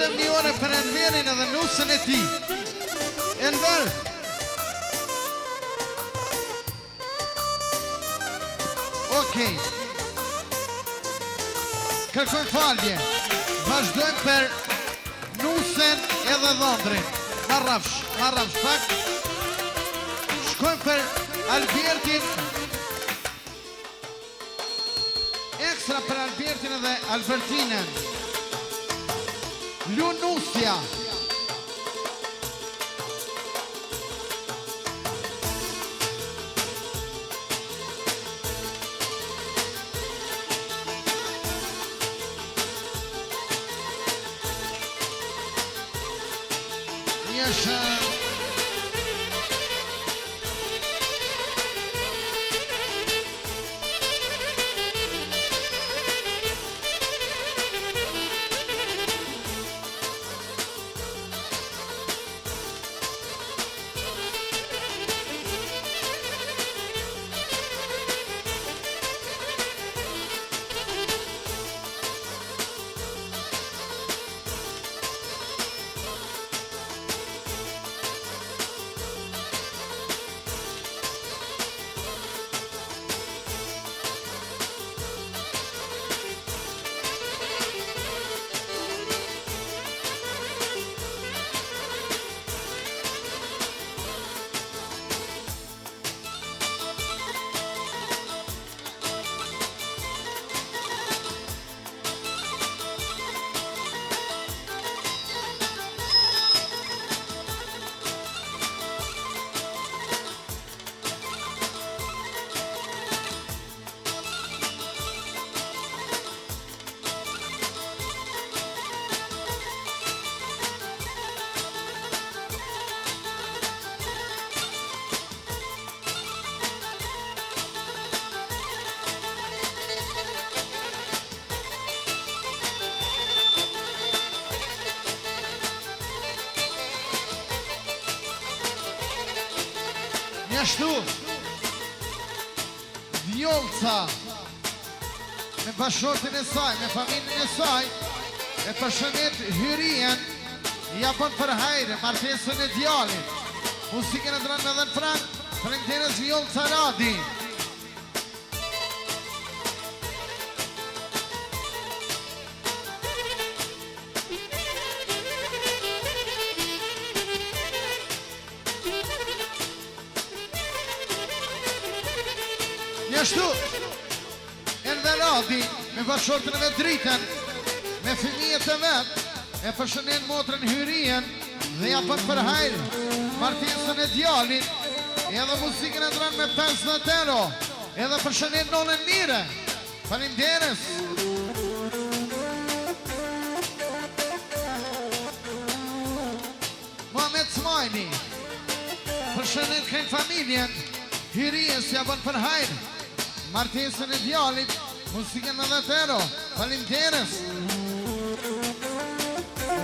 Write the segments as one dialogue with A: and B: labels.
A: Urojmë një ore për Enverin edhe nusën e ti. Enver! Okej. Kërkoj falje. Vazhdojmë për nusën edhe dhondrin. Marrafsh, pak. Shkojmë për Albertin. Ekstra për Albertin edhe Albertinën. Lunusja. Njëshë. Njështu Vjolca me bashortin e saj, me familjen e saj, e përshëndet hyrien, ja bën për hajre martesën e djalit. Musikën e ndron edhe në Frank, Frenteres Vjolca Radi. Njështu Enver Radi me bashortën e vetë dritën, me fëmijët e vetë, e përshëndet motrën hyrien dhe ja bën për hajrë martesën e djalit, edhe musikën e ndron me 50 euro, edhe përshëndet nonën mire. Faleminderes. Mohamed Smajli përshëndet krejt familjen, hyrien si ja bën për hajrë martesën e djalit, musikën me 10 euro. Faleminderes.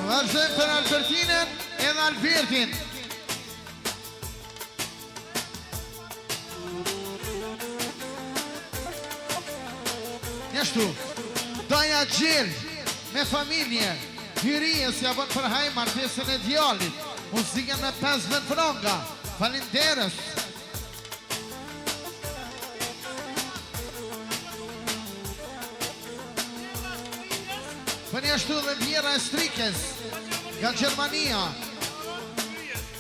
A: Vazhdojmë për Albertinën edhe Albertin. Njështu Daja Gjell me familje, hyrien si ja bën për hajrë martesën e djalit, musikën me 50 franka. Faleminderes. Për njështu dhe Vjera e Strikes nga Gjermania,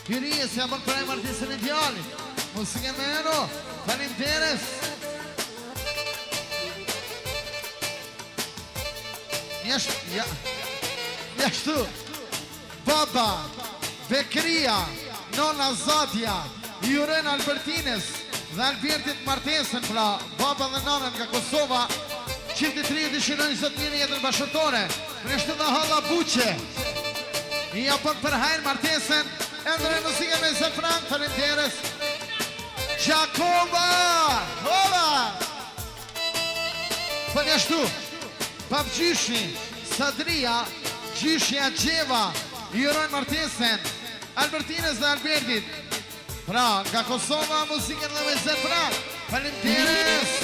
A: hyrien si ja bën për hajrë martesën e djalit, musikën me euro. Faleminderes. Njështu Baba Bekria, Nona Zadja, i urojnë Albertines dhe Albertit martesën, pra baba dhe nonën nga Kosova. Qifti 3 dëshirojnë sot mirë jetën bashkëtore. Njështu dhe Halla Buqe, i japën për hajrë martesën, endre musikën me 20 frank. Faleminderes. Gjakova Hola. Për njështu Babgjyshi Sadria, Gjyshja Gjeva, i urojnë martesën Albertines dhe Albertit, pra nga Kosova, musikën dhe me 20 frank. Faleminderes.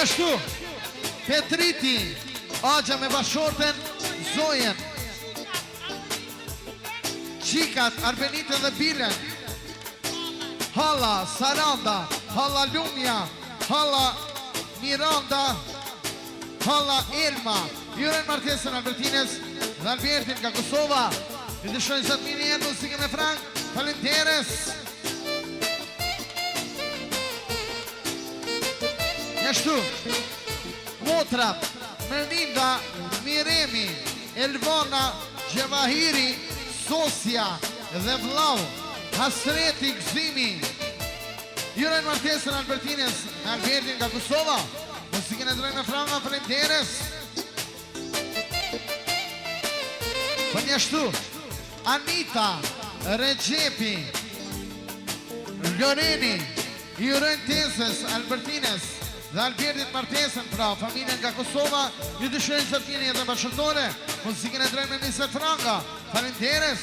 A: Njështu, Petriti, Agja me bashorten, Zojen. Qikat, Arbenitën dhe Bilen. Halla, Saranda, Halla Lumja, Halla Miranda, Halla Elma. Juren martesën Albertines dhe Albertin nga Kosova. Ju të shojnë zëtë mini jetë muzikën e Frank. Falenderes. Njështu, Motrat, Merlinda, Miremi, Elvona, Gjevahiri, Sosja dhe Vlau, Hasreti Gzimi. Juren martesën Albertines nga Albertin nga Kosova. Muzikën e drejnë me Franga, falenderes. Për njështu, Anita, Recepi, Loreni, Juren Teses, Albertines dhe Albertit martesën pra familjen nga Kosova. Ju të shërën zërtjeni edhe bashkëtore. Muzikën e drejnë me Mr. Franga, falenderes.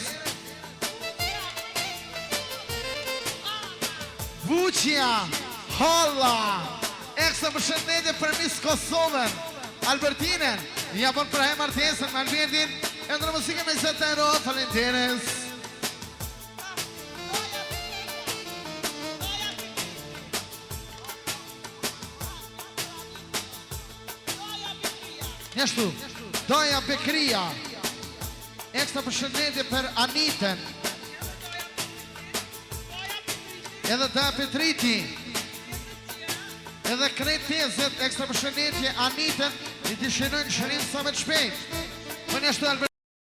A: Vuqja, Halla, ekstra përshëndetje për Miss Kosovën, Albertinen, ja bon për he martesën me Albertin, e ndër muzikën me Zetero, falenderes. Njështu, Doja Bekria, ekstra përshëndetje për Aniten, edhe da Petriti, edhe krejt tezet, ekstra përshëndetje Aniten, i të shënojnë shërim sa me të shpejt. Për njështu Albert